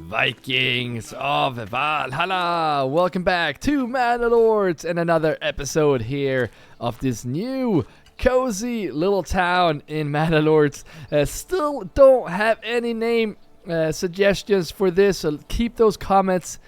Vikings of Valhalla! Welcome back to Manor and another episode here of this new cozy little town in Manor. Still don't have any name suggestions for this, so keep those comments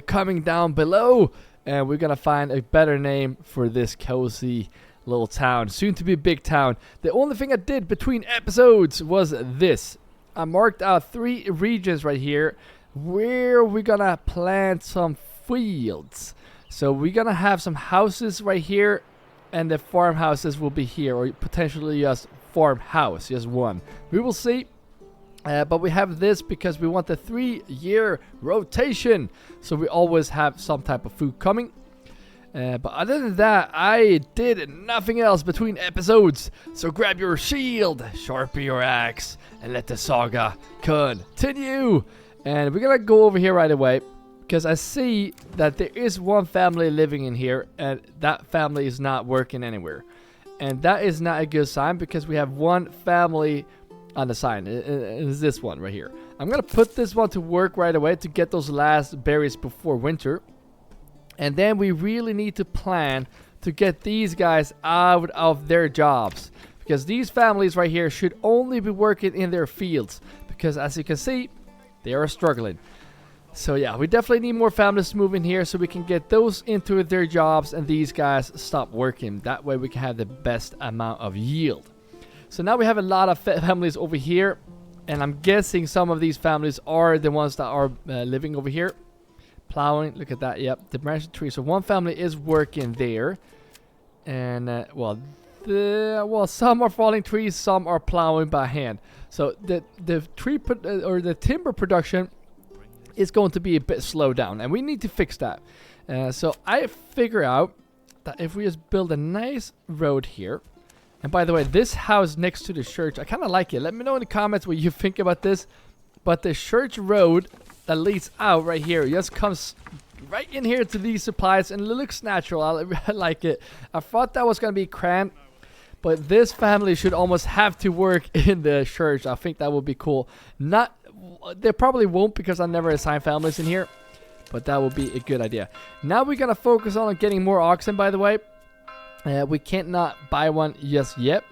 coming down below, and we're gonna find a better name for this cozy little town, soon to be big town. The only thing I did between episodes was this. I marked out 3 regions right here where we're gonna plant some fields. So we're gonna have some houses right here, and the farmhouses will be here, or potentially just farmhouse, just one. We will see. But we have this because we want the 3-year rotation, so we always have some type of food coming. But other than that, I did nothing else between episodes. So grab your shield, sharpen your axe, and let the saga continue. And we're gonna go over here right away, because I see that there is one family living in here, and that family is not working anywhere. And that is not a good sign, because we have one family on the sign. It is this one right here. I'm gonna put this one to work right away to get those last berries before winter. And then we really need to plan to get these guys out of their jobs, because these families right here should only be working in their fields, because as you can see, they are struggling. So yeah, we definitely need more families to move in here so we can get those into their jobs and these guys stop working. That way we can have the best amount of yield. So now we have a lot of families over here, and I'm guessing some of these families are the ones that are living over here. Plowing, look at that. Yep, the branch tree. So one family is working there, and well, some are falling trees, some are plowing by hand. So the tree or the timber production is going to be a bit slowed down, and we need to fix that. So I figure out that if we just build a nice road here, and by the way, this house next to the church, I kind of like it. Let me know in the comments what you think about this. But the church road that leads out right here just comes right in here to these supplies, and it looks natural. I like it. I thought that was going to be cramped, but this family should almost have to work in the church. I think that would be cool. They probably won't, because I never assign families in here, but that would be a good idea. Now we're going to focus on getting more oxen, by the way. We can't not buy one just yet.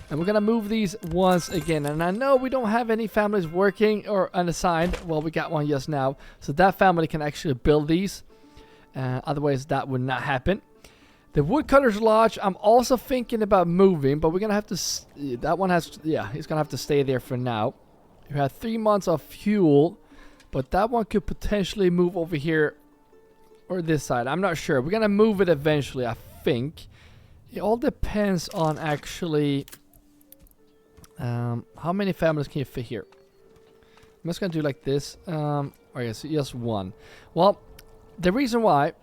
And we're going to move these once again. And I know we don't have any families working or unassigned. Well, we got one just now. So that family can actually build these. Otherwise, that would not happen. The Woodcutter's Lodge, I'm also thinking about moving. But we're going to have to... That one has... Yeah, he's going to have to stay there for now. We have 3 months of fuel. But that one could potentially move over here. Or this side. I'm not sure. We're going to move it eventually, I think. It all depends on actually how many families can you fit here. I'm just going to do like this. Or yes, just one. Well, the reason why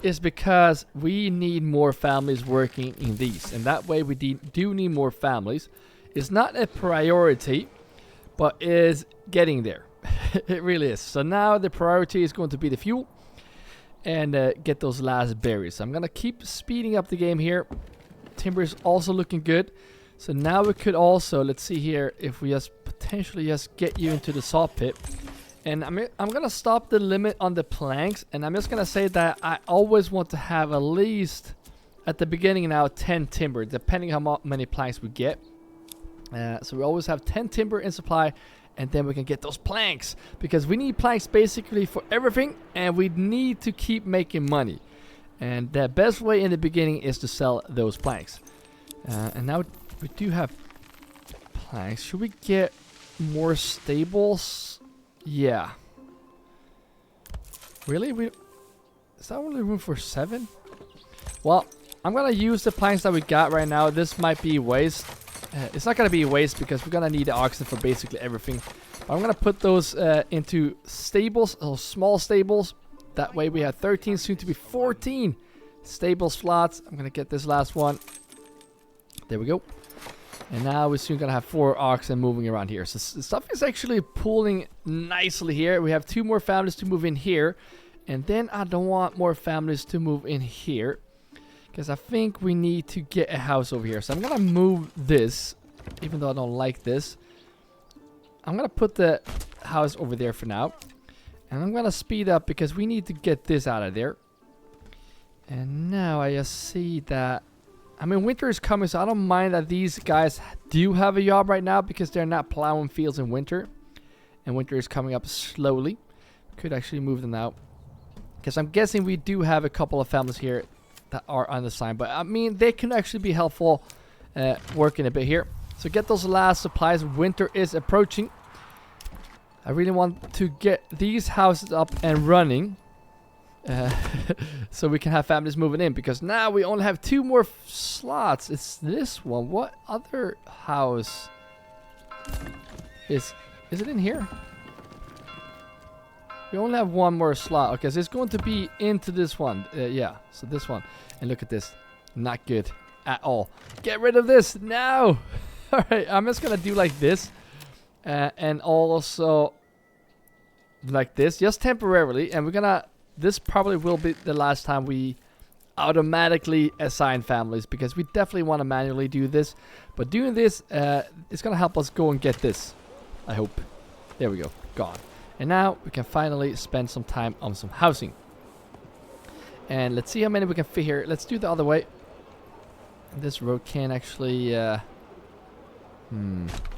is because we need more families working in these. And that way we do need more families. It's not a priority, but is getting there. It really is. So now the priority is going to be the fuel and get those last berries. So I'm going to keep speeding up the game here. Timber is also looking good. So now we could also, let's see here, if we just potentially just get you into the saw pit. And I'm going to stop the limit on the planks. And I'm just going to say that I always want to have at least, at the beginning now, 10 timber, depending how many planks we get. So we always have 10 timber in supply. And then we can get those planks, because we need planks basically for everything. And we need to keep making money. And the best way in the beginning is to sell those planks. And now we do have planks. Should we get more stables? Yeah. Really? Is that only room for 7? Well, I'm going to use the planks that we got right now. This might be waste. It's not going to be waste, because we're going to need the oxen for basically everything. But I'm going to put those into stables, small stables. That way we have 13, soon to be 14 stable slots. I'm going to get this last one. There we go. And now we're soon going to have 4 oxen moving around here. So stuff is actually pulling nicely here. We have 2 more families to move in here. And then I don't want more families to move in here, because I think we need to get a house over here. So I'm going to move this, even though I don't like this. I'm going to put the house over there for now. And I'm gonna speed up because we need to get this out of there. And now I just see that, I mean, winter is coming, so I don't mind that these guys do have a job right now because they're not plowing fields in winter. And winter is coming up slowly. Could actually move them out. Because I'm guessing we do have a couple of families here that are unassigned. But I mean, they can actually be helpful working a bit here. So get those last supplies. Winter is approaching. I really want to get these houses up and running. So we can have families moving in. Because now we only have 2 more slots. It's this one. What other house is it in here? We only have 1 more slot. Okay, so it's going to be into this one. Yeah, so this one. And look at this. Not good at all. Get rid of this now. Alright, I'm just going to do like this. And also like this. Just temporarily. And we're going to... This probably will be the last time we automatically assign families. Because we definitely want to manually do this. But doing this, it's going to help us go and get this. I hope. There we go. Gone. And now we can finally spend some time on some housing. And let's see how many we can fit here. Let's do the other way. This road can actually... I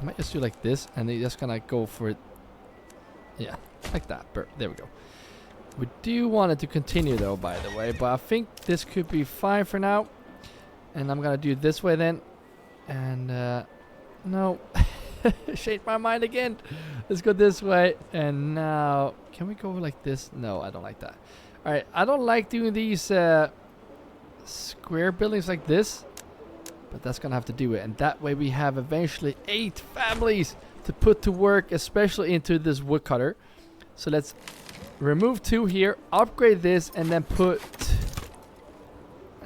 might just do like this. And they're just gonna go for it. Yeah, like that. There we go. We do want it to continue though, by the way. But I think this could be fine for now. And I'm gonna do it this way then. And no. Shake my mind again. Let's go this way. And now, can we go like this? No, I don't like that. Alright, I don't like doing these square buildings like this. But that's gonna have to do it. And that way we have eventually 8 families to put to work, especially into this woodcutter. So let's remove 2 here, upgrade this, and then put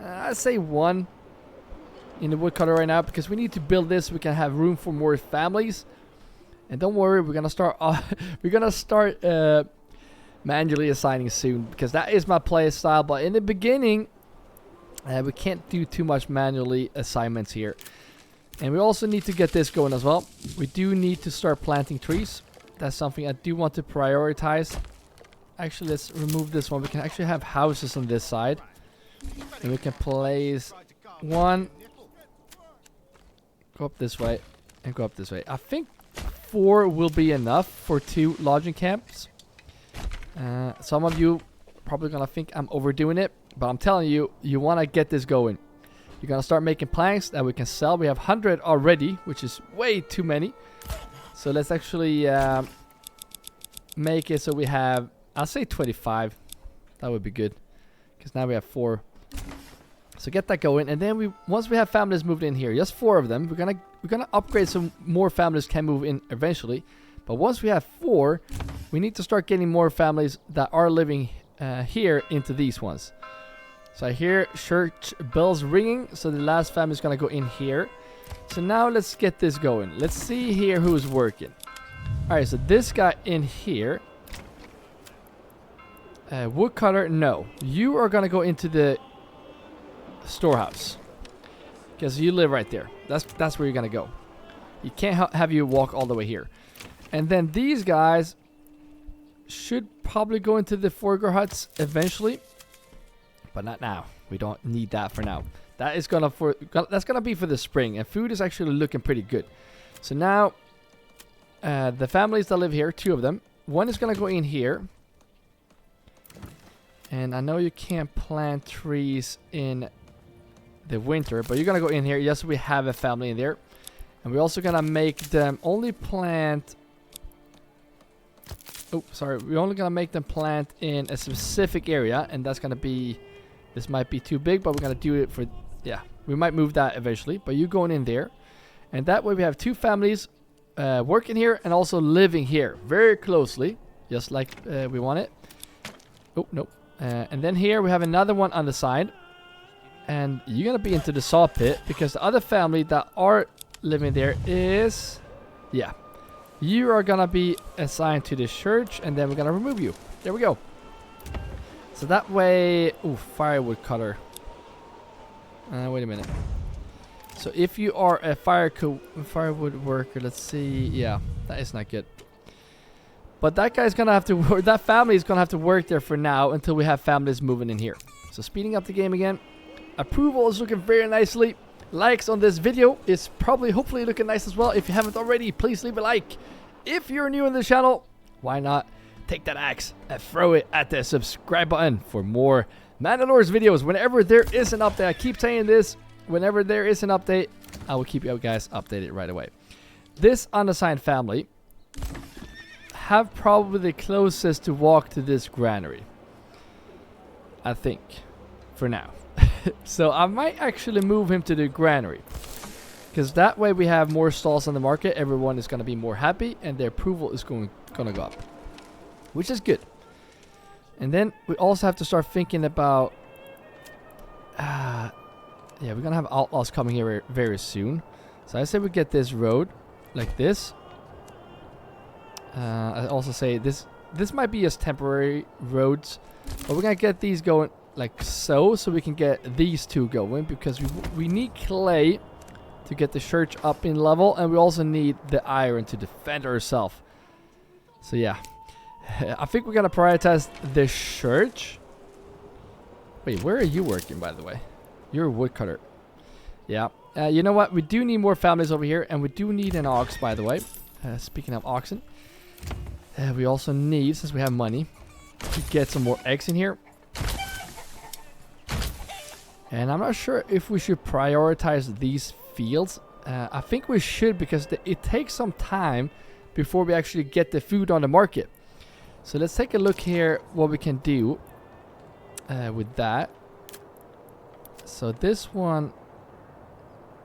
I'd say 1 in the woodcutter right now, because we need to build this so we can have room for more families. And don't worry, we're gonna start manually assigning soon, because that is my play style. But in the beginning, we can't do too much manually assignments here. And we also need to get this going as well. We do need to start planting trees. That's something I do want to prioritize. Actually, let's remove this one. We can actually have houses on this side, and we can place 1. Go up this way and go up this way. I think 4 will be enough for 2 lodging camps. Some of you probably gonna think I'm overdoing it, but I'm telling you, you want to get this going. You're gonna start making planks that we can sell. We have 100 already, which is way too many. So let's actually make it so we have, I'll say 25. That would be good, because now we have 4. So get that going, and then once we have families moved in here, just 4 of them, we're gonna upgrade some more families can move in eventually. But once we have 4, we need to start getting more families that are living here into these ones. So I hear church bells ringing, so the last family is gonna go in here. So now let's get this going. Let's see here who's working. All right, so this guy in here, woodcutter, no, you are gonna go into the storehouse, because you live right there. That's where you're gonna go. You can't have you walk all the way here. And then these guys should probably go into the foreground huts eventually, but not now. We don't need that for now. That's gonna be for the spring, and food is actually looking pretty good. So now the families that live here, 2 of them, 1 is gonna go in here. And I know you can't plant trees in the winter, but you're gonna go in here. Yes, we have a family in there, and we're also gonna make them only plant. Oh, sorry. We're only gonna make them plant in a specific area, and that's gonna be. This might be too big, but we're gonna do it for. Yeah, we might move that eventually. But you going in there, and that way we have 2 families working here and also living here very closely, just like we want it. Oh no. And then here we have another one on the side. And you're going to be into the saw pit, because the other family that are living there is... Yeah. You are going to be assigned to the church, and then we're going to remove you. There we go. So that way... Ooh, firewood cutter. Wait a minute. So if you are a firewood worker, let's see... Yeah, that is not good. But that guy's gonna have to work, that family is gonna have to work there for now until we have families moving in here. So speeding up the game again. Approval is looking very nicely. Likes on this video is probably hopefully looking nice as well. If you haven't already, please leave a like. If you're new in the channel, why not take that axe and throw it at the subscribe button for more Mandalorian videos. Whenever there is an update, I keep saying this, whenever there is an update, I will keep you guys updated right away. This unassigned family have probably the closest to walk to this granary, I think, for now. So I might actually move him to the granary, because that way we have more stalls on the market. Everyone is going to be more happy, and their approval is going to go up, which is good. And then we also have to start thinking about yeah, we're going to have outlaws coming here very soon. So I say we get this road like this. I also say this might be just temporary roads, but we're going to get these going like so we can get these two going, because we need clay to get the church up in level, and we also need the iron to defend ourselves. So yeah, I think we're gonna prioritize the church. Wait, where are you working, by the way? You're a woodcutter. Yeah, you know what, we do need more families over here, and we do need an ox, by the way. Speaking of oxen, we also need, since we have money, to get some more eggs in here. And I'm not sure if we should prioritize these fields. I think we should, because it takes some time before we actually get the food on the market. So let's take a look here what we can do with that. So this one,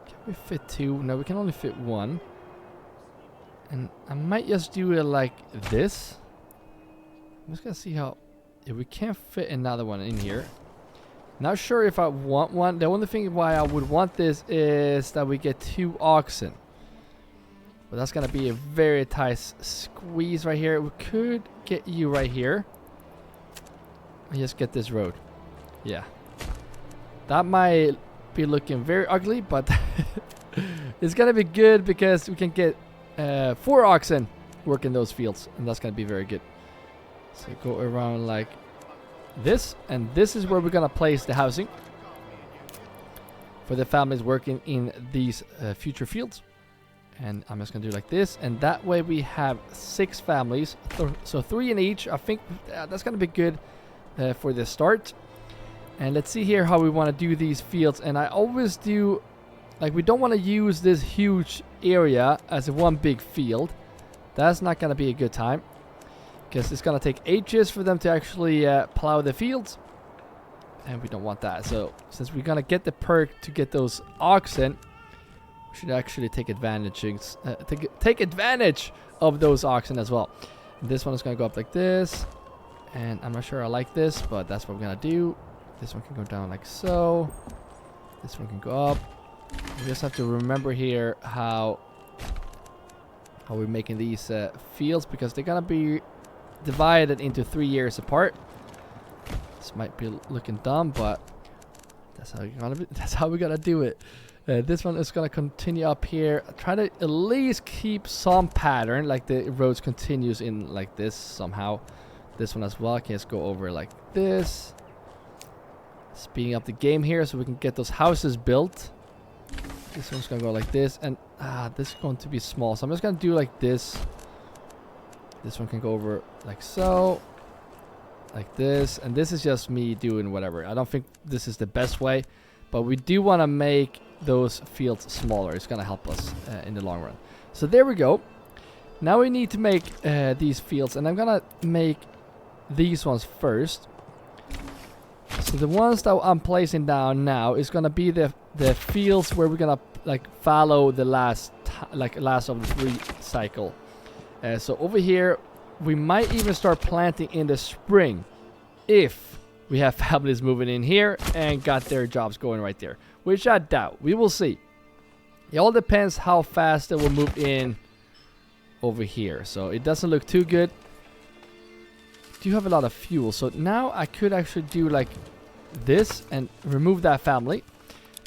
can we fit two? No, we can only fit one. And I might just do it like this. I'm just gonna see how, yeah, we can't fit another one in here. Not sure if I want one. The only thing why I would want this is that we get 2 oxen. But that's gonna be a very tight squeeze right here. We could get you right here and just get this road. Yeah, that might be looking very ugly, but it's gonna be good because we can get 4 oxen working those fields, and that's gonna be very good. So go around like this, and this is where we're gonna place the housing for the families working in these future fields. And I'm just gonna do like this, and that way we have 6 families, so 3 in each. I think that's gonna be good for the start. And let's see here how we want to do these fields. And I always do, like, we don't want to use this huge area as one big field. That's not gonna be a good time, because it's gonna take ages for them to actually plow the fields, and we don't want that. So since we're gonna get the perk to get those oxen, we should actually take advantage of those oxen as well. And this one is gonna go up like this, and I'm not sure I like this, but that's what we're gonna do. This one can go down like so. This one can go up. We just have to remember here how we're making these fields, because they're gonna be divided into 3 years apart. This might be looking dumb, but that's how we're gonna do it. This one is gonna continue up here. Try to at least keep some pattern, like the roads continues in like this somehow. This one as well can just go over like this. Speeding up the game here so we can get those houses built. This one's gonna go like this, and this is going to be small, so I'm just gonna do like this. This one can go over like so, like this, and this is just me doing whatever. I don't think this is the best way, but we do want to make those fields smaller. It's gonna help us in the long run. So there we go. Now we need to make these fields, and I'm gonna make these ones first. So the ones that I'm placing down now is gonna be the fields where we're gonna like follow the last of the 3 cycle. So over here we might even start planting in the spring if we have families moving in here and got their jobs going right there, which I doubt. We will see. It all depends how fast they will move in over here. So it doesn't look too good. Do have a lot of fuel, so now I could actually do like this and remove that family.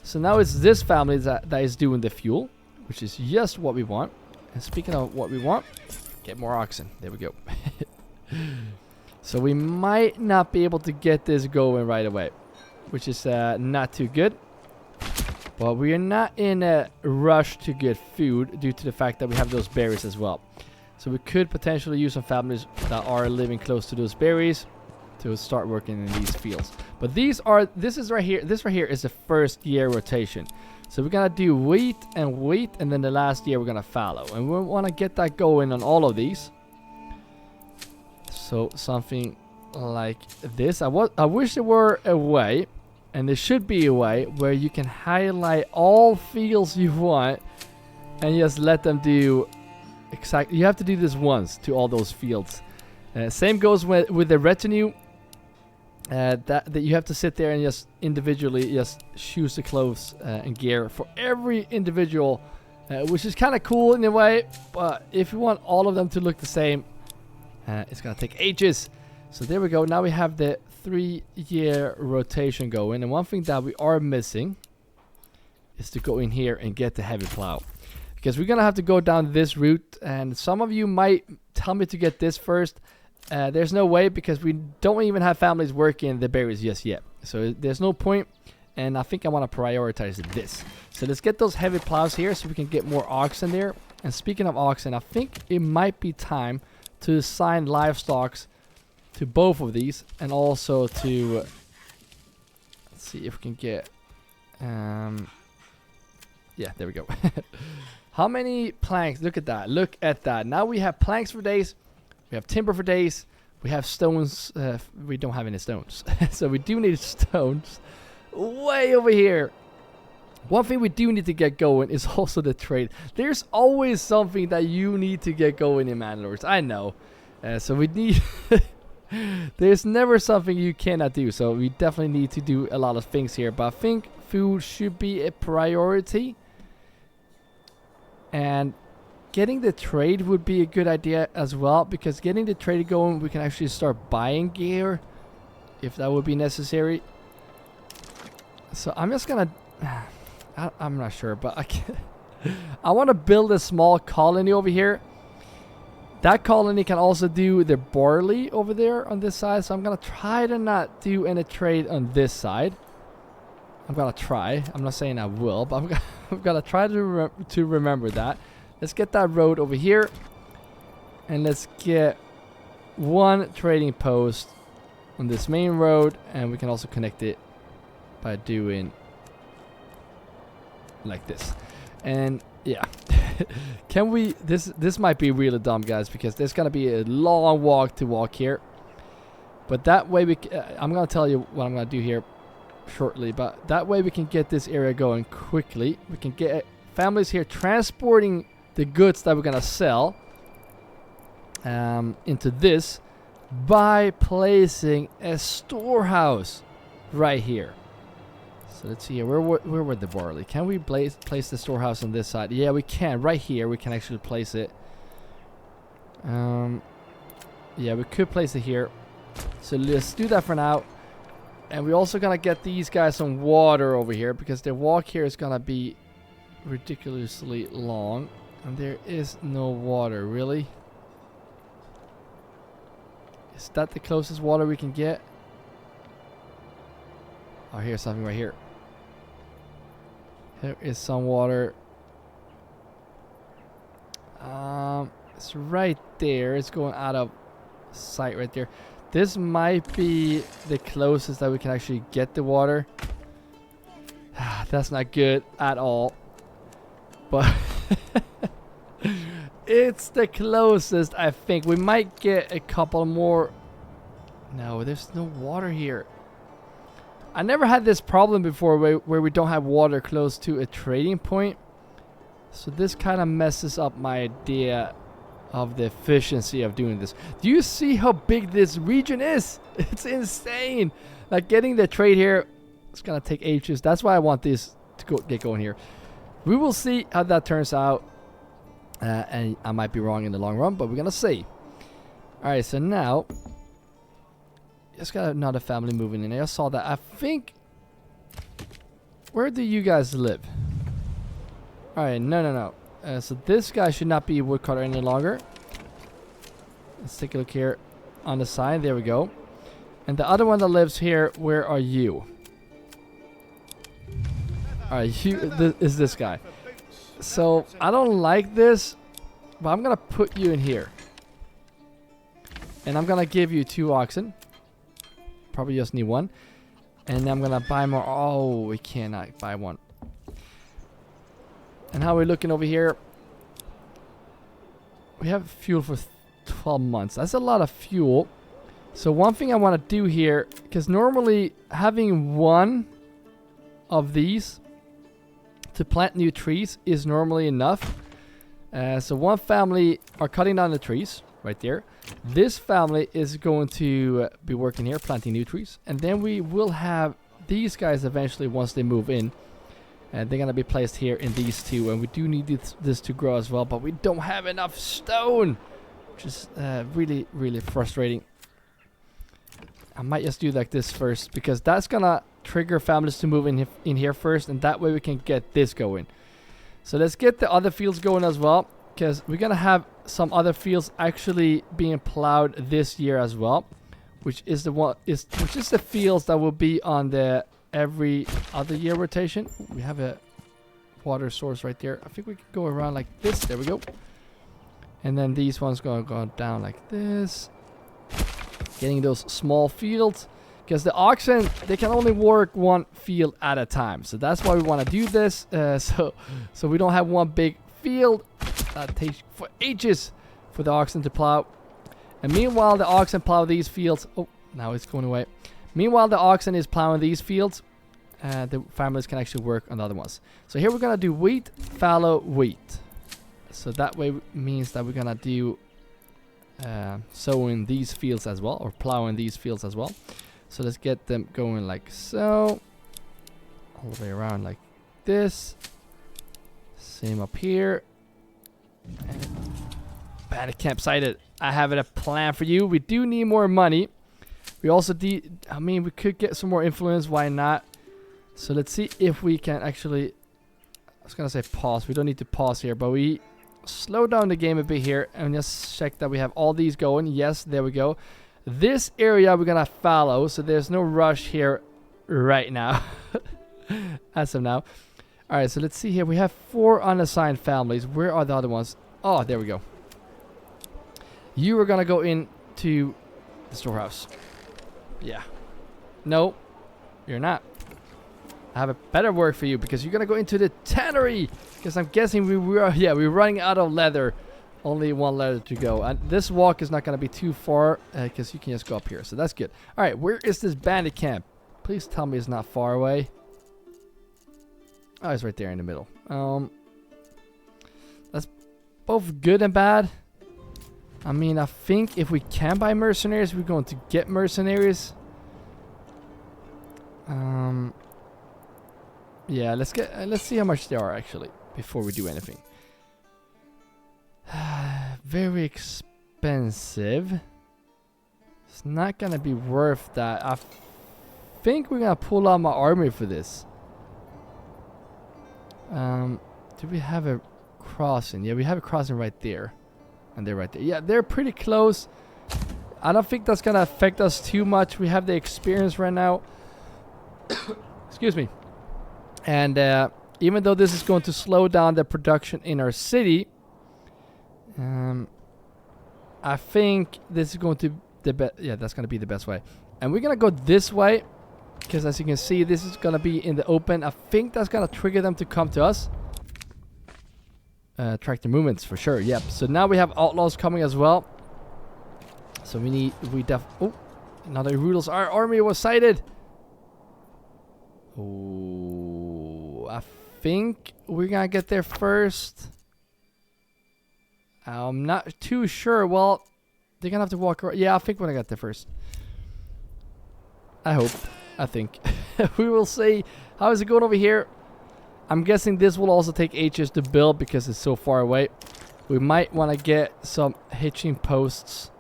So now it's this family that is doing the fuel, which is just what we want. And speaking of what we want, get more oxen. There we go. So we might not be able to get this going right away, which is not too good. But we are not in a rush to get food due to the fact that we have those berries as well. So we could potentially use some families that are living close to those berries to start working in these fields. But this right here is the first year rotation. So we're gonna do wheat, and then the last year we're gonna fallow. And we want to get that going on all of these. So something like this. I wish there were a way, and there should be a way, where you can highlight all fields you want and just let them do exactly. You have to do this once to all those fields. Same goes with the retinue. That you have to sit there and just individually just choose the clothes and gear for every individual, which is kind of cool in a way. But if you want all of them to look the same, it's gonna take ages. So there we go. Now we have the 3-year rotation going, and one thing that we are missing is to go in here and get the heavy plow, because we're gonna have to go down this route. And some of you might tell me to get this first. There's no way, because we don't even have families working the berries just yet. So there's no point, and I think I want to prioritize this. So let's get those heavy plows here so we can get more oxen there. And speaking of oxen, I think it might be time to assign livestock to both of these, and also to let's see if we can get yeah, there we go. How many planks? Look at that. Now we have planks for days. We have timber for days. We have stones. We don't have any stones. So we do need stones. Way over here. One thing we do need to get going is also the trade. There's always something that you need to get going in Manor. I know. So we need... There's never something you cannot do. So we definitely need to do a lot of things here. But I think food should be a priority. And... getting the trade would be a good idea as well, because getting the trade going, we can actually start buying gear if that would be necessary. So I'm just gonna... I'm not sure, but I want to build a small colony over here. That colony can also do the barley over there on this side, so I'm gonna try to not do any trade on this side. I'm gonna try. I'm not saying I will, but I'm gonna try to remember that. Let's get that road over here, and let's get one trading post on this main road, and we can also connect it by doing like this. And yeah, can we... This might be really dumb, guys, because there's gonna be a long walk to walk here. But that way I'm gonna tell you what I'm gonna do here shortly. But that way we can get this area going quickly. We can get families here transporting the goods that we're gonna sell into this by placing a storehouse right here. So let's see here. Where were the barley? Can we place the storehouse on this side? Yeah, we can. Right here we can actually place it. Yeah, we could place it here. So let's do that for now. And we're also gonna get these guys some water over here, because their walk here is gonna be ridiculously long. And there is no water, really? Is that the closest water we can get? Oh, here's something right here. Here is some water. It's right there. It's going out of sight right there. This might be the closest that we can actually get the water. That's not good at all. But... it's the closest, I think. We might get a couple more. No, there's no water here. I never had this problem before where we don't have water close to a trading point. So this kind of messes up my idea of the efficiency of doing this. Do you see how big this region is? It's insane. Like, getting the trade here, it's gonna take ages. That's why I want this to get going here. We will see how that turns out. And I might be wrong in the long run, but we're gonna see. Alright, so now just got another family moving in. I saw that. I think... where do you guys live? Alright, no. So this guy should not be a woodcutter any longer. Let's take a look here. on the side. There we go. And the other one that lives here, where are you? Alright, is this guy. So, I don't like this, but I'm gonna put you in here. And I'm gonna give you 2 oxen. Probably just need 1. And I'm gonna buy more. Oh, we cannot buy 1. And how are we looking over here? We have fuel for 12 months. That's a lot of fuel. So one thing I want to do here, because normally having 1 of these to plant new trees is normally enough. So one family are cutting down the trees right there. This family is going to be working here, planting new trees. And then we will have these guys eventually once they move in. And they're going to be placed here in these 2. And we do need this to grow as well. But we don't have enough stone. Which is really, really frustrating. I might just do like this first. Because that's going to trigger families to move in here first. And that way we can get this going. So let's get the other fields going as well. Because we're going to have some other fields actually being plowed this year as well. Which is the fields that will be on the every other year rotation. We have a water source right there. I think we can go around like this. There we go. And then these ones gonna go down like this. Getting those small fields. Because the oxen, they can only work 1 field at a time. So that's why we want to do this. So we don't have 1 big field. That takes for ages for the oxen to plow. And meanwhile, the oxen plow these fields. Oh, now it's going away. Meanwhile, the oxen is plowing these fields. The farmers can actually work on the other ones. So here we're going to do wheat, fallow, wheat. So that way means that we're going to do sowing these fields as well. Or plowing these fields as well. So let's get them going like so. All the way around like this. Same up here. And Bandit campsite. I have a plan for you. We do need more money. We also we could get some more influence. Why not? So let's see if we can actually... I was going to say pause. We don't need to pause here. But we slow down the game a bit here. And just check that we have all these going. Yes, there we go. This area we're going to follow. So there's no rush here right now. As of now. Alright, so let's see here. We have 4 unassigned families. Where are the other ones? Oh, there we go. You are going to go into the storehouse. Yeah. No, you're not. I have a better word for you because you're going to go into the tannery. Because I'm guessing we're running out of leather. Only 1 leather to go. And this walk is not going to be too far because you can just go up here. So that's good. All right, where is this bandit camp? Please tell me it's not far away. Oh, it's right there in the middle. That's both good and bad. I mean, I think if we can buy mercenaries, we're going to get mercenaries. Yeah, let's see how much they are actually before we do anything. Very expensive. It's not gonna be worth that. I think we're gonna pull out my army for this. Do we have a crossing? Yeah, we have a crossing right there. And they're right there. Yeah, they're pretty close. I don't think that's gonna affect us too much. We have the experience right now. Excuse me. And even though this is going to slow down the production in our city, I think this is going to that's going to be the best way. And we're going to go this way because as you can see, this is going to be in the open. I think that's going to trigger them to come to us. Track the movements for sure. Yep. So now we have outlaws coming as well. So oh, another Rudels. Our army was sighted. Oh, I think we're gonna get there first. I'm not too sure. Well, they're gonna have to walk around. Yeah, I think we're gonna get there first. I hope. I think. We will see. How is it going over here? I'm guessing this will also take ages to build because it's so far away. We might want to get some hitching posts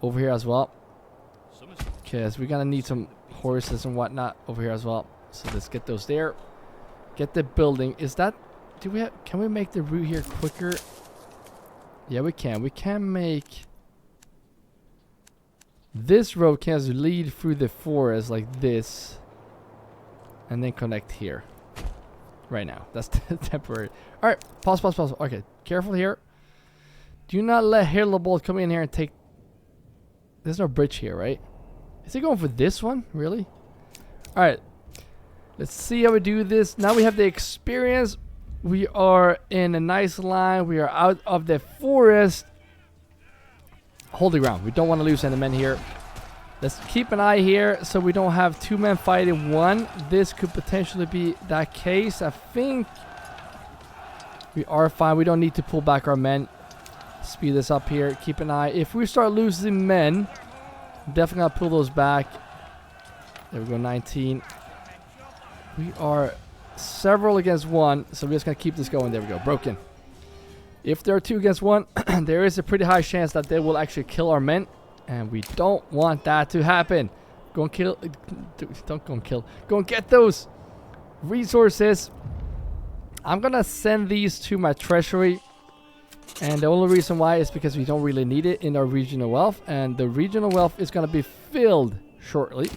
over here as well. Because we're gonna need some horses and whatnot over here as well. So let's get those there. Get the building. Is that... can we make the route here quicker? Yeah, we can. We can make... This road can lead through the forest like this. And then connect here. Right now. That's temporary. Alright, pause. Okay, careful here. Do not let Hillbolt come in here and take... There's no bridge here, right? Is he going for this one? Really? Alright. Let's see how we do this. Now we have the experience. We are in a nice line. We are out of the forest. Hold the ground. We don't want to lose any men here. Let's keep an eye here so we don't have 2 men fighting 1. This could potentially be that case. I think we are fine. We don't need to pull back our men. Speed this up here. Keep an eye. If we start losing men, definitely gonna pull those back. There we go, 19. We are several against 1, so we're just gonna keep this going. There we go, broken. If there are 2 against 1, there is a pretty high chance that they will actually kill our men. And we don't want that to happen. Go and kill. Don't go and kill. Go and get those resources. I'm going to send these to my treasury. And the only reason why is because we don't really need it in our regional wealth. And the regional wealth is going to be filled shortly.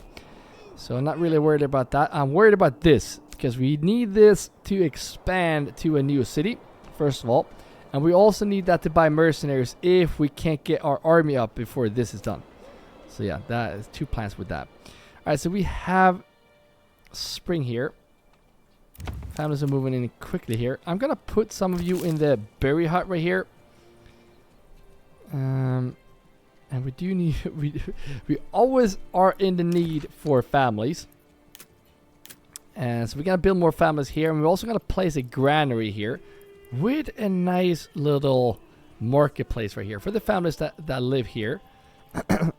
So I'm not really worried about that. I'm worried about this. Because we need this to expand to a new city. First of all. And we also need that to buy mercenaries if we can't get our army up before this is done. So yeah, that is 2 plans with that. Alright, so we have spring here. Families are moving in quickly here. I'm going to put some of you in the berry hut right here. And we do need... we always are in the need for families. And so we're going to build more families here. And we're also going to place a granary here. With a nice little marketplace right here for the families that live here.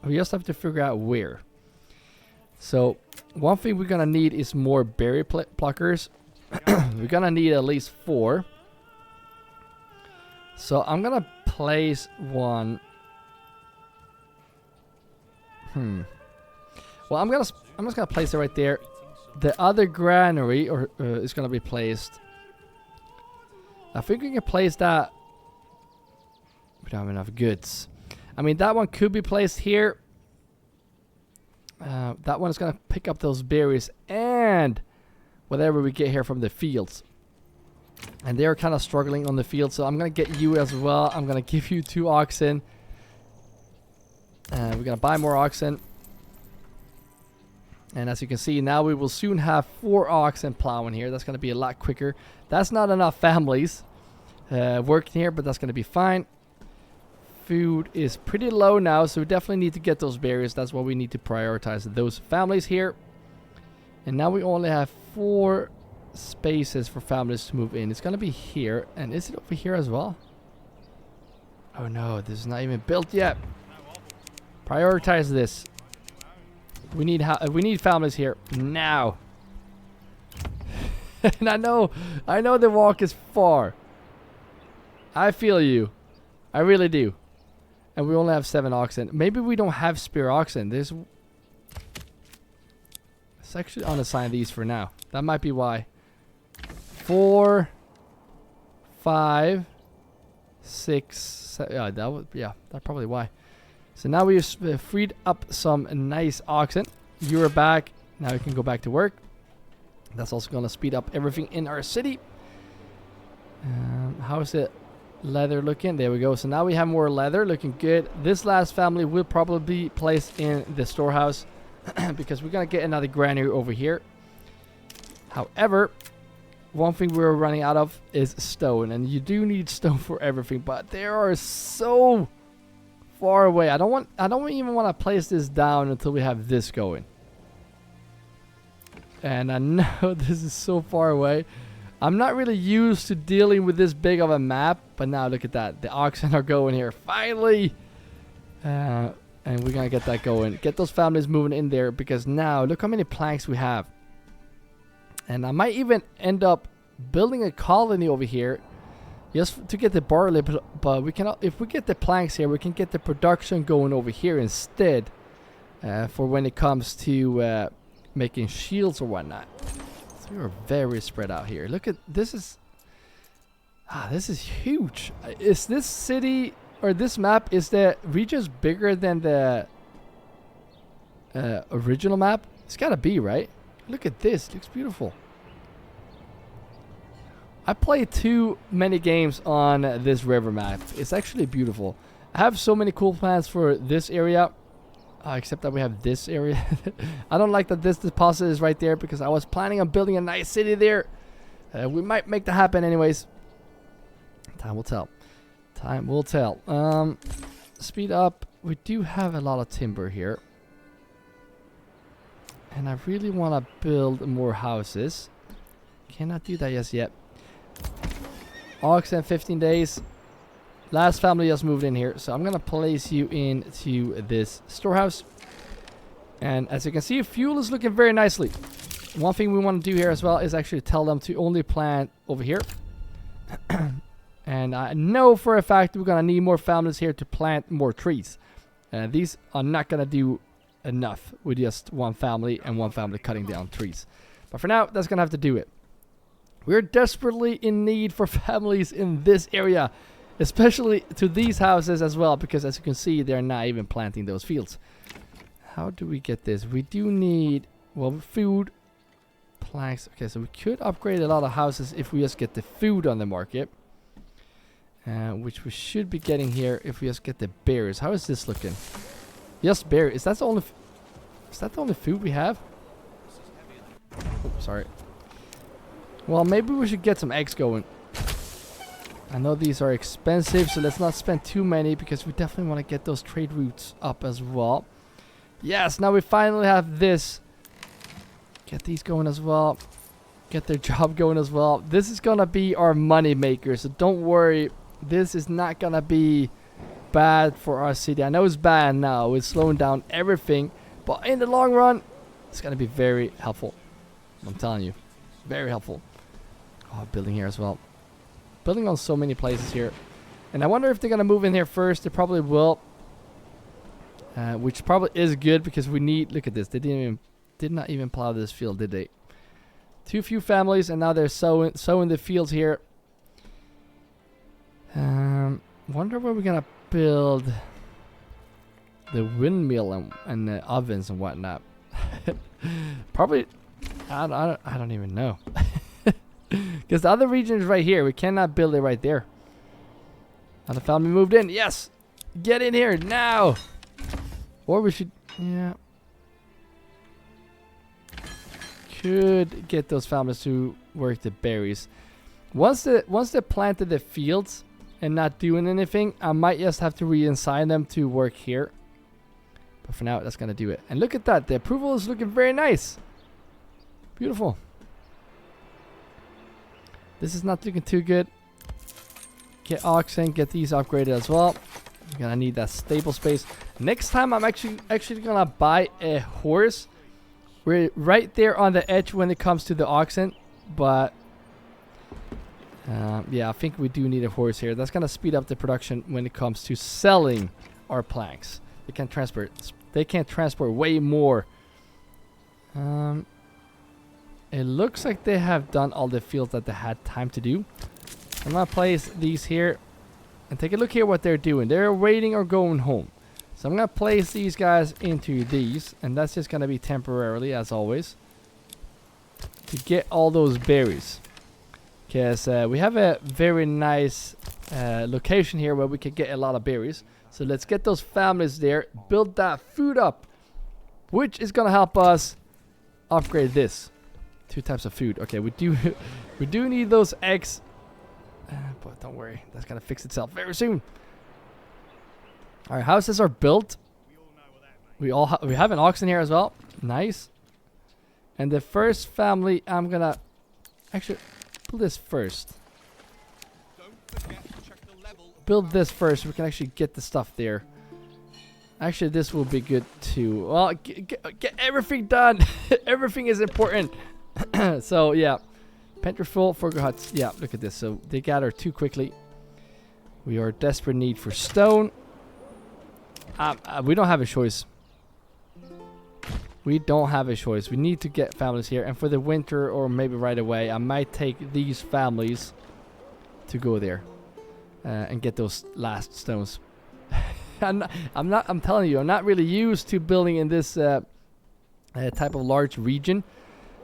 We just have to figure out where. So one thing we're gonna need is more berry pluckers. We're gonna need at least 4. So I'm gonna place one. Well, I'm just gonna place it right there. The other granary is gonna be placed. I think we can place that. We don't have enough goods. I mean, that one could be placed here. That one is going to pick up those berries and whatever we get here from the fields. And they're kind of struggling on the field, so I'm going to get you as well. I'm going to give you 2 oxen. We're going to buy more oxen. And as you can see, now we will soon have 4 oxen plowing here. That's going to be a lot quicker. That's not enough families working here, but that's going to be fine. Food is pretty low now, so we definitely need to get those berries. That's why we need to prioritize those families here. And now we only have 4 spaces for families to move in. It's going to be here. And is it over here as well? Oh no, this is not even built yet. Prioritize this. We need families here now. And I know the walk is far. I feel you. I really do. And we only have 7 oxen. Maybe we don't have spare oxen. Let's actually unassign these for now. That might be why. 4, 5, 6, 7. Yeah, that's probably why. So now we've freed up some nice oxen. You're back. Now we can go back to work. That's also going to speed up everything in our city. How is it? Leather looking. There we go. So now we have more leather looking good. This last family will probably be placed in the storehouse because we're going to get another granary over here. However, one thing we're running out of is stone, and you do need stone for everything, but they are so far away. I don't even want to place this down until we have this going. And I know this is so far away. I'm not really used to dealing with this big of a map, but now look at that. The oxen are going here finally. And we're gonna get that going. Get those families moving in there, because now look how many planks we have. And I might even end up building a colony over here just to get the barley, but we cannot. If we get the planks here, we can get the production going over here instead, for when it comes to making shields or whatnot. So we are very spread out here. Look at this is huge. Is this city or this map, is the regions bigger than the original map? It's gotta be, right? Look at this. It looks beautiful. I play too many games on this river map. It's actually beautiful. I have so many cool plans for this area. Except that we have this area. I don't like that this deposit is right there because I was planning on building a nice city there. We might make that happen anyways. Time will tell. Time will tell. Speed up. We do have a lot of timber here. And I really want to build more houses. Cannot do that just yet. Oxen 15 days. Last family just moved in here, so I'm gonna place you into this storehouse. And as you can see, fuel is looking very nicely. One thing we want to do here as well is actually tell them to only plant over here. And I know for a fact we're gonna need more families here to plant more trees. These are not gonna do enough with just one family and one family cutting down trees. But for now, that's gonna have to do it. We're desperately in need for families in this area. Especially to these houses as well, because as you can see, they're not even planting those fields. How do we get this? We do need, well, food, planks. Okay, so we could upgrade a lot of houses if we just get the food on the market. Which we should be getting here if we just get the berries. How is this looking? Yes, berries. Is that the only food we have? Oh, sorry. Well, maybe we should get some eggs going. I know these are expensive, so let's not spend too many because we definitely want to get those trade routes up as well. Yes, now we finally have this. Get these going as well. Get their job going as well. This is going to be our money maker, so don't worry. This is not going to be bad for our city. I know it's bad now. It's slowing down everything, but in the long run, it's going to be very helpful. I'm telling you. Very helpful. Oh, building here as well. Building on so many places here. And I wonder if they're going to move in here first. They probably will. Which probably is good because we need... Look at this. They did not even plow this field, did they? Too few families and now they're sowing the fields here. Wonder where we're going to build the windmill and the ovens and whatnot. Probably... I don't even know. Because the other region is right here. We cannot build it right there. Another family moved in. Yes. Get in here now. Or we should... Yeah. Could get those families to work the berries. Once they planted the fields and not doing anything, I might just have to re-assign them to work here. But for now, that's going to do it. And look at that. The approval is looking very nice. Beautiful. This is not looking too good. Get oxen, get these upgraded as well. We're gonna need that stable space. Next time I'm actually gonna buy a horse. We're right there on the edge when it comes to the oxen, but yeah, I think we do need a horse here. That's gonna speed up the production when it comes to selling our planks. They can transport way more. It looks like they have done all the fields that they had time to do. I'm gonna place these here and take a look here what they're doing. They're waiting or going home. So I'm gonna place these guys into these, and that's just gonna be temporarily as always to get all those berries. Because we have a very nice location here where we can get a lot of berries. So let's get those families there, build that food up, which is gonna help us upgrade this. 2 types of food. Okay, we do need those eggs, but don't worry, that's gonna fix itself very soon. Our houses are built. We have an oxen here as well. Nice. And the first family, I'm gonna actually build this first. Build this first. We can actually get the stuff there. Actually, this will be good too. Well, get everything done. Everything is important. So yeah, pantry full for huts. Yeah, look at this. So they gather too quickly. We are desperate need for stone. We don't have a choice. We don't have a choice. We need to get families here, and for the winter or maybe right away, I might take these families to go there and get those last stones. I'm telling you, I'm not really used to building in this type of large region.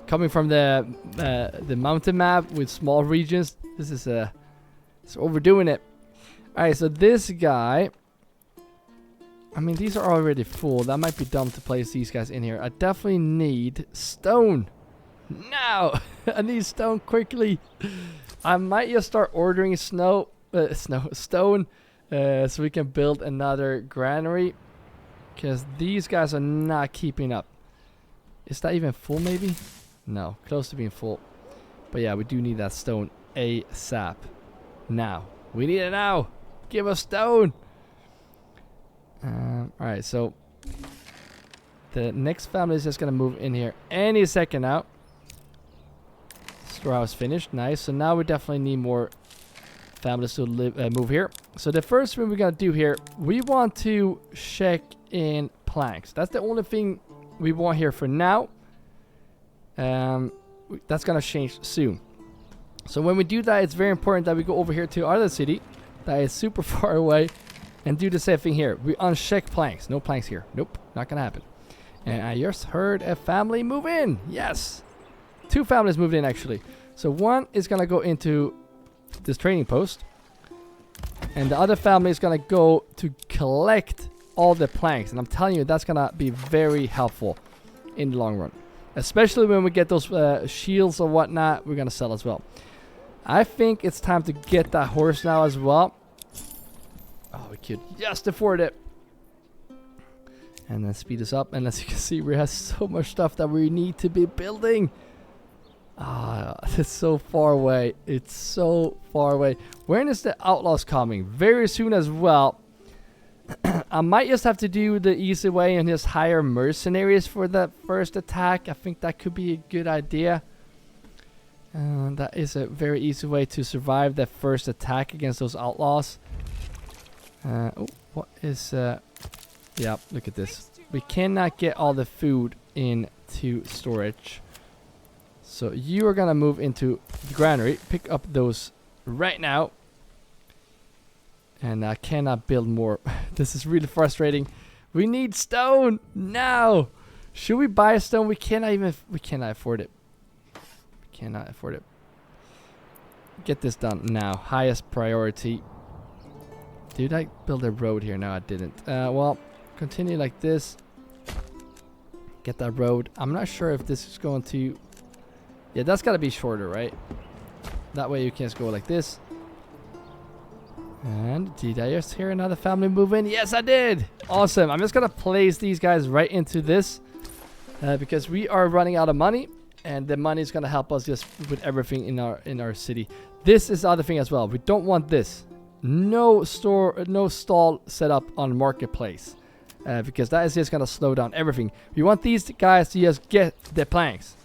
Coming from the mountain map with small regions. This is it's overdoing it. Alright, so this guy... I mean, these are already full. That might be dumb to place these guys in here. I definitely need stone. Now! I need stone quickly. I might just start ordering stone. So we can build another granary. Because these guys are not keeping up. Is that even full maybe? No, close to being full. But yeah, we do need that stone ASAP. Now. We need it now. Give us stone. Alright, so the next family is just going to move in here any second now. Storehouse finished. Nice. So now we definitely need more families to move here. So the first thing we're going to do here, we want to check in planks. That's the only thing we want here for now. That's going to change soon. So when we do that, it's very important that we go over here to our other city that is super far away. And do the same thing here. We uncheck planks. No planks here. Nope. Not gonna happen. And I just heard a family move in. Yes. 2 families moved in actually. So one is gonna go into this trading post. And the other family is gonna go to collect all the planks. And I'm telling you, that's gonna be very helpful in the long run. Especially when we get those shields or whatnot, we're gonna sell as well. I think it's time to get that horse now as well. Oh, we could just afford it. And then speed this up. And as you can see, we have so much stuff that we need to be building. Ah, it's so far away. It's so far away. When is the outlaws coming? Very soon as well. I might just have to do the easy way and just hire mercenaries for the first attack. I think that could be a good idea. That is a very easy way to survive that first attack against those outlaws. Oh, what is... yeah, look at this. We cannot get all the food into storage. So you are going to move into the granary. Pick up those right now. And I cannot build more. This is really frustrating. We need stone now. Should we buy a stone? We cannot afford it. We cannot afford it. Get this done now. Highest priority. Did I build a road here? No, I didn't. Well, continue like this. Get that road. I'm not sure if this is going to... Yeah, that's got to be shorter, right? That way you can just go like this. And did I just hear another family move in? Yes, I did! Awesome. I'm just going to place these guys right into this. Because we are running out of money. And the money is going to help us just with everything in our city. This is the other thing as well. We don't want this. No stall set up on marketplace. Because that is just going to slow down everything. We want these guys to just get the planks.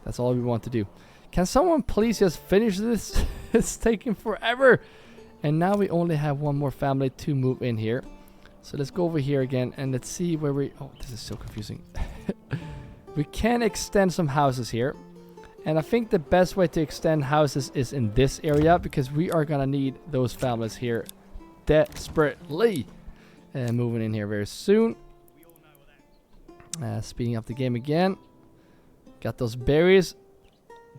That's all we want to do. Can someone please just finish this? It's taking forever. And now we only have one more family to move in here. So let's go over here again and let's see where we... Oh, this is so confusing. We can extend some houses here. And I think the best way to extend houses is in this area. Because we are going to need those families here desperately. And moving in here very soon. Speeding up the game again. Got those berries.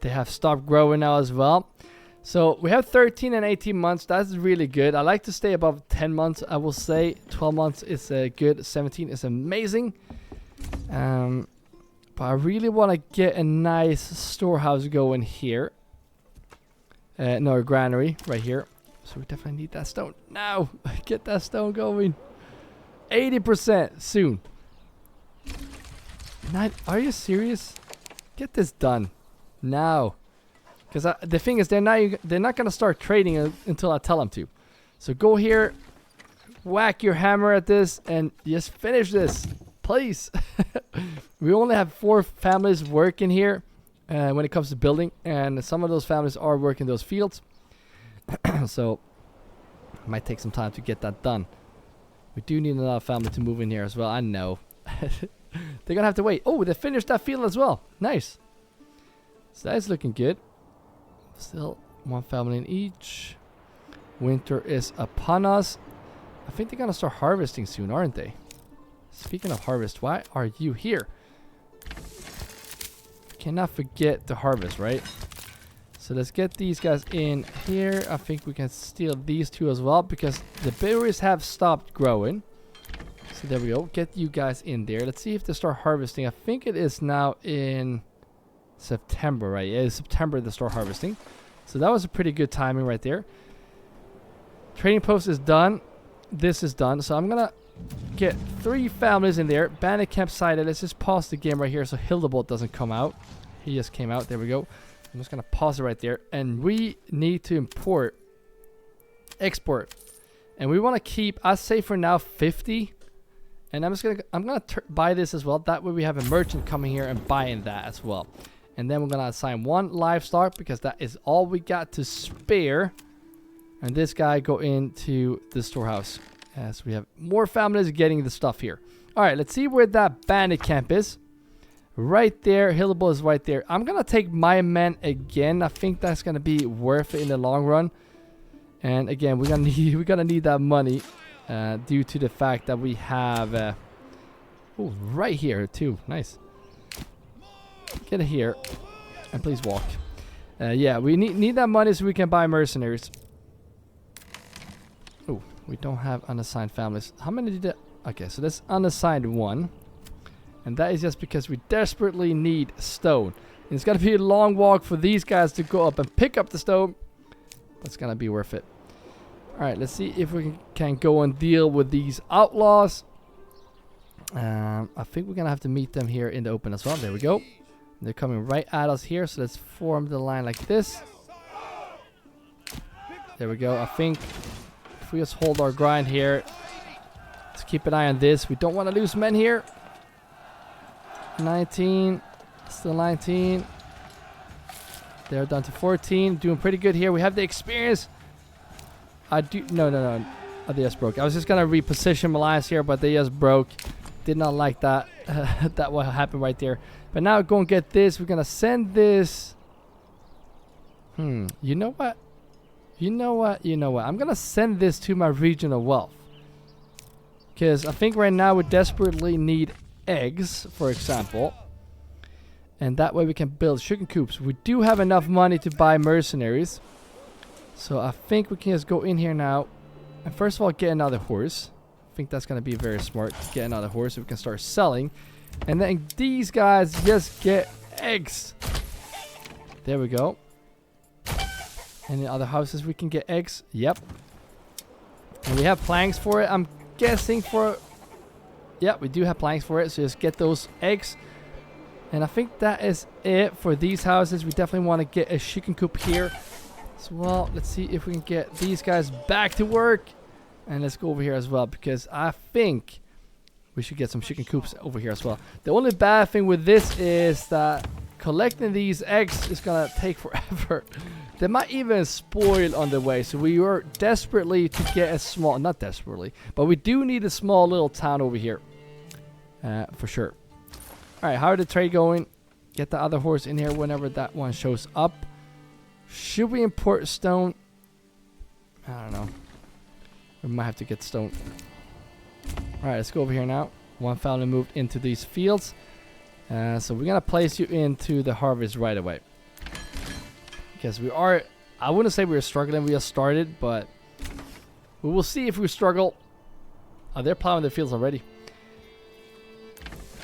They have stopped growing now as well. So we have 13 and 18 months. That's really good. I like to stay above 10 months, I will say. 12 months is good. 17 is amazing. But I really want to get a nice storehouse going here. No, a granary right here. So we definitely need that stone now. Get that stone going. 80% soon. Are you serious? Get this done now. Because the thing is, they're not going to start trading until I tell them to. So go here, whack your hammer at this, and just finish this, please. We only have 4 families working here when it comes to building, and some of those families are working those fields. So it might take some time to get that done. We do need another family to move in here as well. I know. They're going to have to wait. Oh, they finished that field as well. Nice. So that is looking good. Still 1 family in each. Winter is upon us. I think they're going to start harvesting soon, aren't they? Speaking of harvest, why are you here? cannot forget to harvest, right? So let's get these guys in here. I think we can steal these two as well because the berries have stopped growing. So there we go. Get you guys in there. Let's see if they start harvesting. I think it is now in September, right? Yeah, it's September they start harvesting. So that was a pretty good timing right there. Trading post is done. This is done. So I'm going to get 3 families in there. Bandit camp sighted. Let's just pause the game right here so Hildebolt doesn't come out. He just came out. There we go. I'm just going to pause it right there. And we need to export. And we want to keep, I'd say for now, 50. And I'm going to buy this as well. That way we have a merchant coming here and buying that as well. And then we're going to assign 1 livestock because that is all we got to spare. And this guy go into the storehouse. As we have more families getting the stuff here. All right, let's see where that bandit camp is. Right there, Hillable is right there. I'm gonna take my men again. I think that's gonna be worth it in the long run. And again, we're gonna need that money due to the fact that we have oh, right here too. Nice. Get it here, and please walk. Yeah, we need that money so we can buy mercenaries. Oh, we don't have unassigned families. How many did that? Okay, so that's unassigned 1. And that is just because we desperately need stone. And it's going to be a long walk for these guys to go up and pick up the stone. That's going to be worth it. Alright, let's see if we can go and deal with these outlaws. I think we're going to have to meet them here in the open as well. There we go. They're coming right at us here. So let's form the line like this. There we go. I think if we just hold our grind here. Let's keep an eye on this. We don't want to lose men here. 19, still 19. They're down to 14. Doing pretty good here. We have the experience. No. Oh, they just broke. I was just gonna reposition my lines here, but they just broke. Did not like that. That what happened right there. But now go and get this. We're gonna send this. You know what? I'm gonna send this to my regional wealth. Because I think right now we desperately need eggs, for example, and that way we can build chicken coops. We do have enough money to buy mercenaries, so I think we can just go in here now and first of all get another horse. I think that's going to be very smart to get another horse so we can start selling, and then these guys just get eggs. There we go. Any other houses we can get eggs? Yep. And we have planks for it. I'm guessing for... Yeah, we do have planks for it, so just get those eggs. And I think that is it for these houses. We definitely want to get a chicken coop here as well. Let's see if we can get these guys back to work. And let's go over here as well, because I think we should get some chicken coops over here as well. The only bad thing with this is that collecting these eggs is going to take forever. They might even spoil on the way, so we are desperately to get a small... Not desperately, but we do need a small little town over here. For sure. Alright, how are the trade going? Get the other horse in here whenever that one shows up. Should we import stone? I don't know. We might have to get stone. Alright, let's go over here now. One family moved into these fields. So we're going to place you into the harvest right away. Because we are... I wouldn't say we were struggling. We just started, but... we will see if we struggle. Oh, they're plowing their fields already.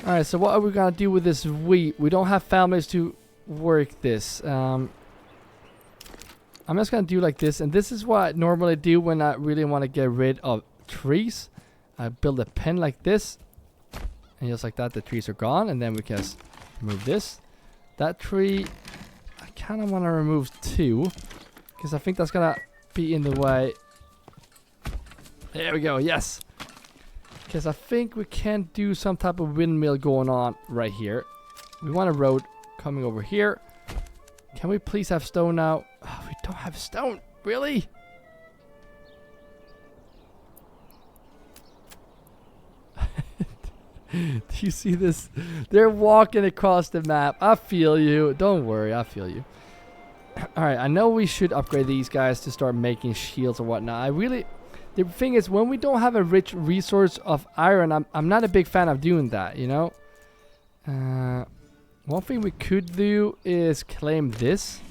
Alright, so what are we going to do with this wheat? We don't have families to work this. I'm just going to do like this. And this is what I normally do when I really want to get rid of trees. I build a pen like this. And just like that, the trees are gone. And then we can just remove this. That tree, I kind of want to remove 2. Because I think that's going to be in the way. There we go, yes. Because I think we can do some type of windmill going on right here. We want a road coming over here. Can we please have stone now? Oh, we don't have stone. Really? Do you see this? They're walking across the map. I feel you. Don't worry. I feel you. Alright, I know we should upgrade these guys to start making shields or whatnot. The thing is, when we don't have a rich resource of iron, I'm not a big fan of doing that, you know? One thing we could do is claim this.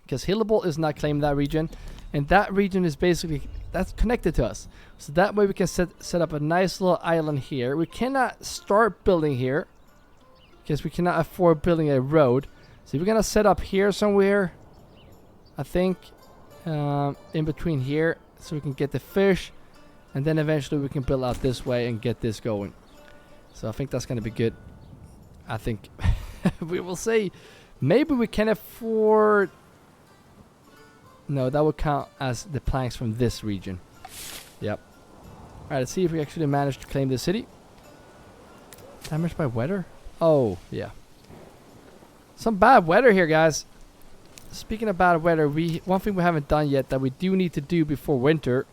Because Hillable is not claiming that region. And that region is basically, that's connected to us. So that way we can set up a nice little island here. We cannot start building here. Because we cannot afford building a road. So we're going to set up here somewhere. I think. In between here. So we can get the fish. And then eventually we can build out this way and get this going. So I think that's going to be good. I think we will see. Maybe we can afford... No, that would count as the planks from this region. Yep. Alright, let's see if we actually manage to claim this city. Damaged by weather? Oh, yeah. Some bad weather here, guys. Speaking of bad weather, one thing we haven't done yet that we do need to do before winter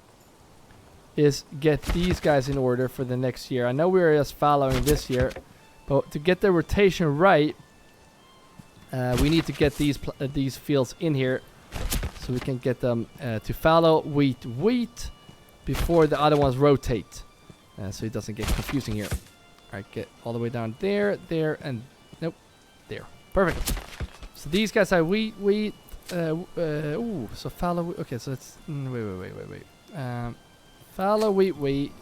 is get these guys in order for the next year. I know we're just following this year, but to get the rotation right, we need to get these fields in here so we can get them to fallow wheat before the other ones rotate, so it doesn't get confusing here. All right, get all the way down there, and nope, there. Perfect. So these guys are wheat. Ooh, so fallow. Okay, so it's wait. Fallow wheat.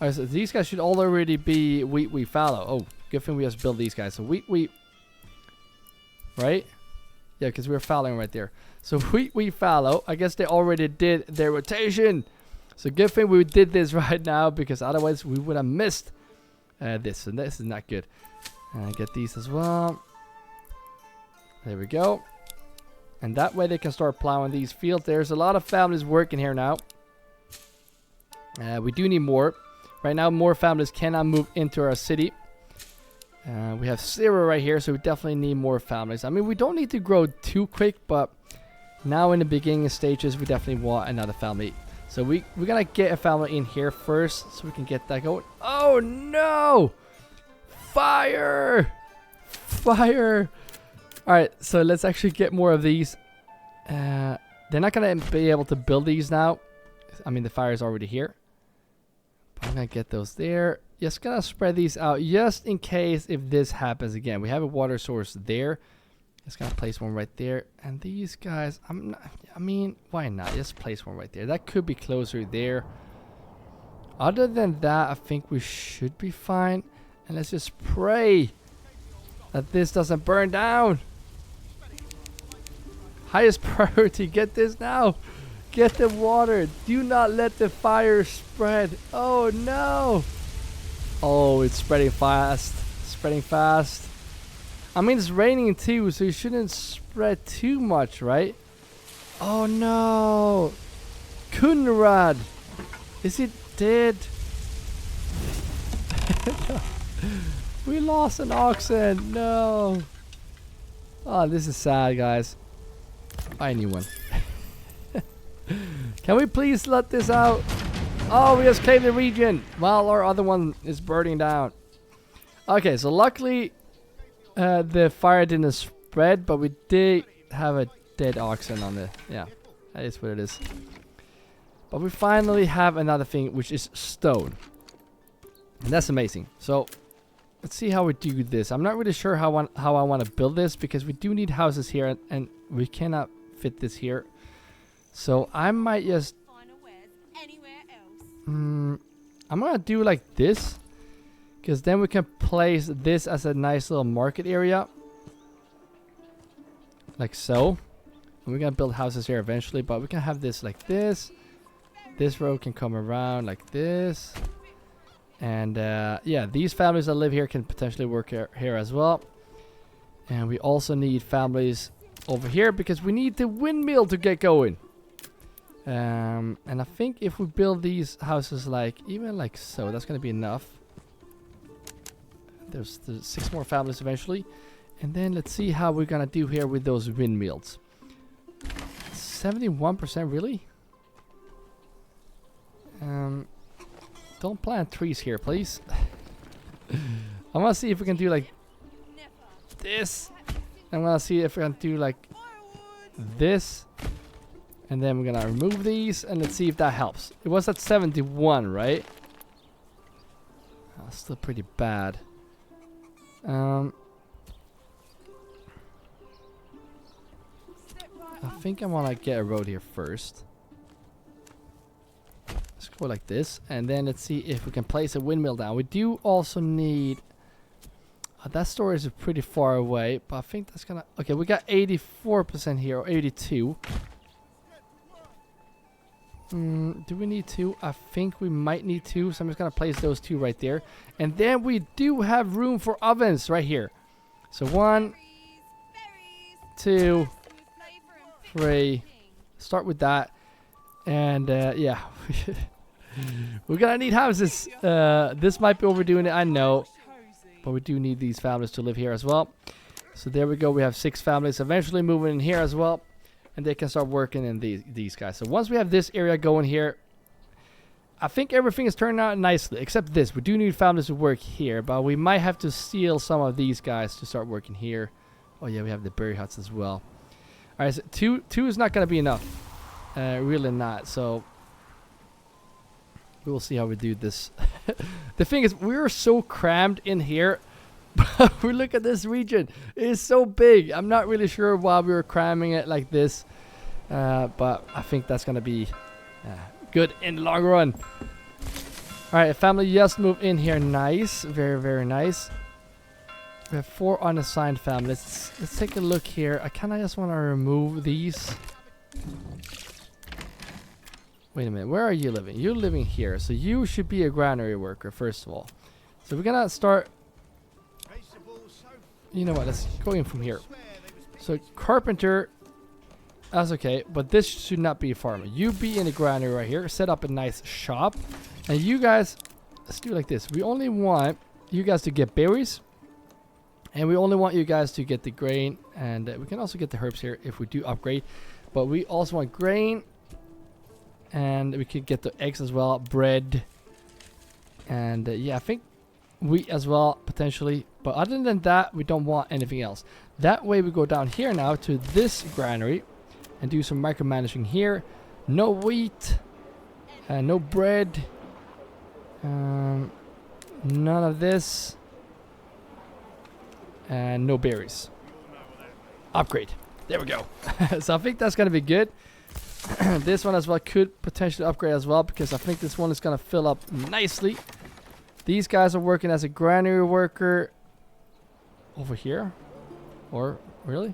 Alright, so these guys should all already be wheat fallow. Oh, good thing we just build these guys. So wheat. Right? Yeah, because we're fallowing right there. So wheat fallow. I guess they already did their rotation. So good thing we did this right now, because otherwise we would have missed this. And this is not good. Get these as well. There we go. And that way they can start plowing these fields. There's a lot of families working here now. We do need more. Right now, more families cannot move into our city. We have 0 right here, so we definitely need more families. I mean, we don't need to grow too quick, but now in the beginning stages, we definitely want another family. So we're going to get a family in here first, so we can get that going. Oh, no! Fire! Fire! Alright, so let's actually get more of these. They're not going to be able to build these now. I mean, the fire is already here. But I'm going to get those there. Just going to spread these out just in case if this happens again. We have a water source there. Just going to place one right there. And these guys, I mean, why not? Just place one right there. That could be closer there. Other than that, I think we should be fine. And let's just pray that this doesn't burn down. Highest priority, get this now. Get the water. Do not let the fire spread. Oh no. Oh, it's spreading fast. Spreading fast. I mean, it's raining too, so you shouldn't spread too much, right? Oh no. Kunrad. Is it dead? We lost an oxen. No. Oh, this is sad, guys. I need one. Can we please let this out? Oh, we just claimed the region while our other one is burning down. Okay, so luckily the fire didn't spread, but we did have a dead oxen on the... Yeah, that is what it is. But we finally have another thing, which is stone. And that's amazing. So let's see how we do this. I'm not really sure how I want to build this, because we do need houses here, and we cannot fit this here. So I might just... I'm going to do like this, because then we can place this as a nice little market area. Like so. And we're going to build houses here eventually, but we can have this like this. This road can come around like this. And yeah, these families that live here can potentially work here as well. And we also need families over here, because we need the windmill to get going. And I think if we build these houses like even like so, that's going to be enough. There's 6 more families eventually. And then let's see how we're going to do here with those windmills. 71%, really? Don't plant trees here, please. I want to see if we can do like this. I'm going to see if we can do like this. And then we're going to remove these. And let's see if that helps. It was at 71, right? Oh, still pretty bad. I think I want to get a road here first. Let's go like this, and then let's see if we can place a windmill down. We do also need... that storage is pretty far away, but I think that's gonna... Okay, we got 84% here, or 82. Do we need 2? I think we might need 2, so I'm just gonna place those 2 right there. And then we do have room for ovens right here. So 1, 2, 3. Start with that. And yeah, we're gonna need houses. This might be overdoing it, I know, but we do need these families to live here as well. So there we go. We have 6 families eventually moving in here as well, and they can start working in these guys. So once we have this area going here, I think everything is turning out nicely except this. We do need families to work here, but we might have to steal some of these guys to start working here. Oh yeah, we have the berry huts as well. All right, so two is not gonna be enough. Really not. So we will see how we do this. The thing is, we're so crammed in here. But we look at this region. It is so big. I'm not really sure why we were cramming it like this. But I think that's going to be good in the long run. Alright, family just moved in here. Nice. Very, very nice. We have 4 unassigned families. Let's take a look here. I kind of just want to remove these. Wait a minute. Where are you living? You're living here. So you should be a granary worker, first of all. So we're going to start... You know what? Let's go in from here. So carpenter... That's okay. But this should not be a farmer. You be in a granary right here. Set up a nice shop. And you guys... Let's do it like this. We only want you guys to get berries. And we only want you guys to get the grain. And we can also get the herbs here if we do upgrade. But we also want grain. And we could get the eggs as well. Bread. And yeah, I think wheat as well, potentially. But other than that, we don't want anything else. That way we go down here now to this granary. And do some micromanaging here. No wheat. No bread. None of this. And no berries. Upgrade. There we go. So I think that's going to be good. This one as well could potentially upgrade as well, because I think this one is going to fill up nicely. These guys are working as a granary worker over here. Or really?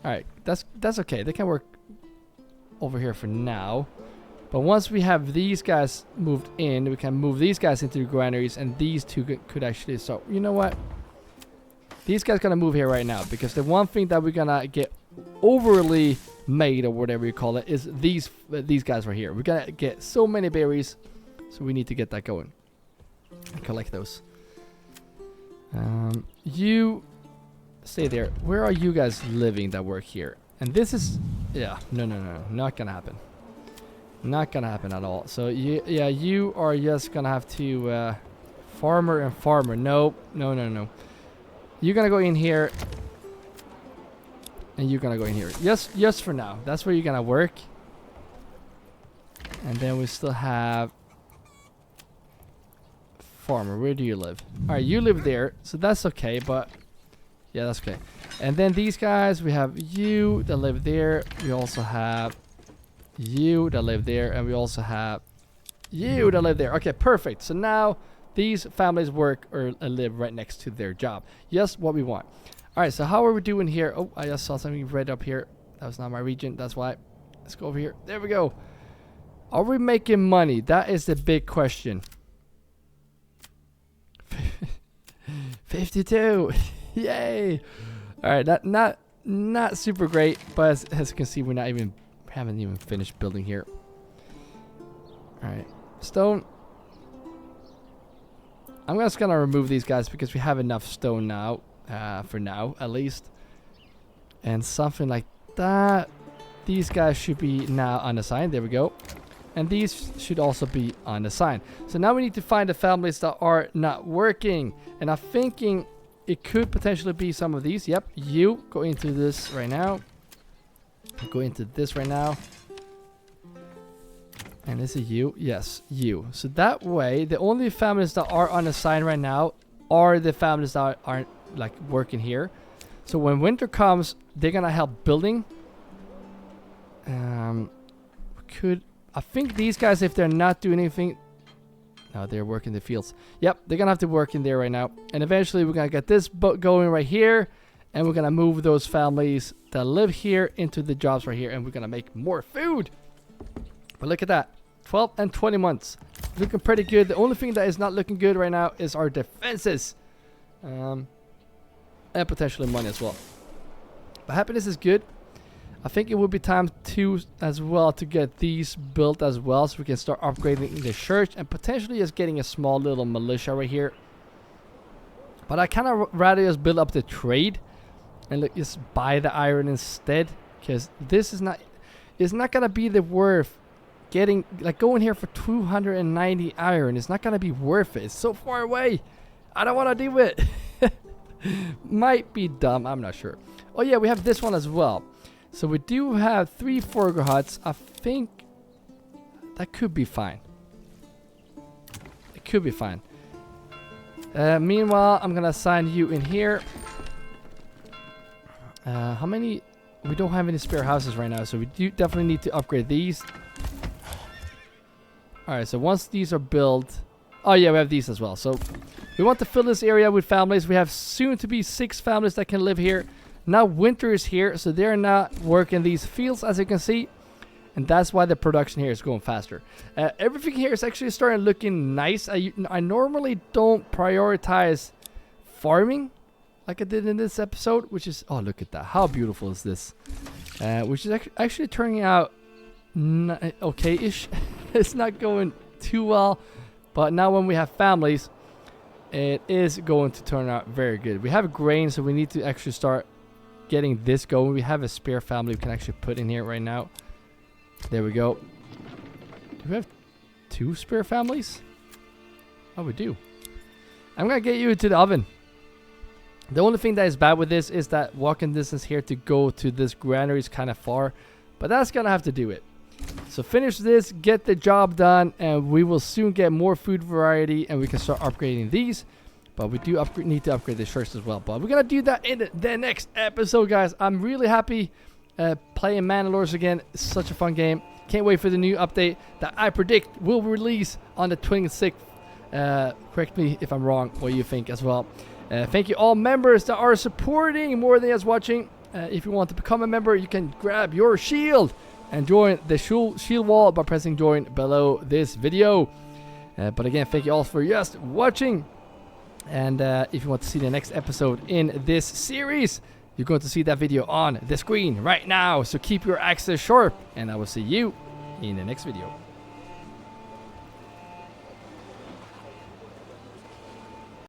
Alright, that's okay. They can work over here for now. But once we have these guys moved in, we can move these guys into the granaries, and these two could actually start. You know what? These guys gonna move here right now, because the one thing that we're gonna get overly made, or whatever you call it, is these guys right here. We're gonna get so many berries, so we need to get that going and collect those. You stay there. Where are you guys living that work here? And this is, yeah, no, not gonna happen. Not gonna happen at all. So yeah, you are just gonna have to farmer and farmer. No. You're gonna go in here, and you're gonna go in here. Yes, for now. That's where you're gonna work. And then we still have farmer. Where do you live? All right, you live there, so that's okay. But yeah, that's okay. And then these guys, we have you that live there. We also have you that live there, and we also have you that live there. Okay, perfect. So now these families work or live right next to their job. Yes, what we want. All right, so how are we doing here? Oh, I just saw something red up here. That was not my region. That's why. Let's go over here. There we go. Are we making money? That is the big question. 52. Yay. All right, not super great, but as you can see, haven't even finished building here. All right, stone. I'm just gonna remove these guys because we have enough stone now, for now at least. And something like that. These guys should be now unassigned. There we go. And these should also be unassigned. So now we need to find the families that are not working. And I'm thinking it could potentially be some of these. Yep, you go into this right now. Go into this right now. And this is you. Yes, you. So that way, the only families that are unassigned right now are the families that aren't like working here. So when winter comes, they're gonna help building. I think these guys, if they're not doing anything, no, they're working the fields. Yep, they're gonna have to work in there right now. And eventually we're gonna get this boat going right here, and we're gonna move those families that live here into the jobs right here, and we're gonna make more food. But look at that, 12 and 20 months, looking pretty good. The only thing that is not looking good right now is our defenses, and potentially money as well. But happiness is good. I think it would be time to as well to get these built as well, so we can start upgrading the church and potentially just getting a small little militia right here. But I kind of rather just build up the trade and look, just buy the iron instead, because this is not, it's not gonna be the worth getting, like going here for 290 iron. It's not gonna be worth it. It's so far away. I don't want to do it. Might be dumb, I'm not sure. Oh yeah, we have this one as well. So we do have 3 Forger huts. I think that could be fine. It could be fine. Meanwhile, I'm gonna assign you in here. How many? We don't have any spare houses right now, so we do definitely need to upgrade these. Alright, so once these are built... Oh yeah, we have these as well. So we want to fill this area with families. We have soon to be 6 families that can live here. Now winter is here, so they're not working these fields, as you can see. And that's why the production here is going faster. Everything here is actually starting looking nice. I normally don't prioritize farming like I did in this episode, which is... Oh, look at that. How beautiful is this? Which is actually turning out okay-ish. It's not going too well. But now when we have families, it is going to turn out very good. We have grain, so we need to actually start getting this going. We have a spare family we can actually put in here right now. There we go. Do we have 2 spare families? Oh, we do. I'm gonna get you into the oven. The only thing that is bad with this is that walking distance here to go to this granary is kind of far, but that's gonna have to do it. So finish this, get the job done, and we will soon get more food variety, and we can start upgrading these. But we do need to upgrade the shirts as well. But we're going to do that in the next episode, guys. I'm really happy playing Manor again. It's such a fun game. Can't wait for the new update that I predict will release on the 26th. Correct me if I'm wrong, what you think as well. Thank you all members that are supporting more than just watching. If you want to become a member, you can grab your shield and join the shield wall by pressing join below this video. But again, thank you all for just watching. And if you want to see the next episode in this series, you're going to see that video on the screen right now. So keep your axes sharp, and I will see you in the next video.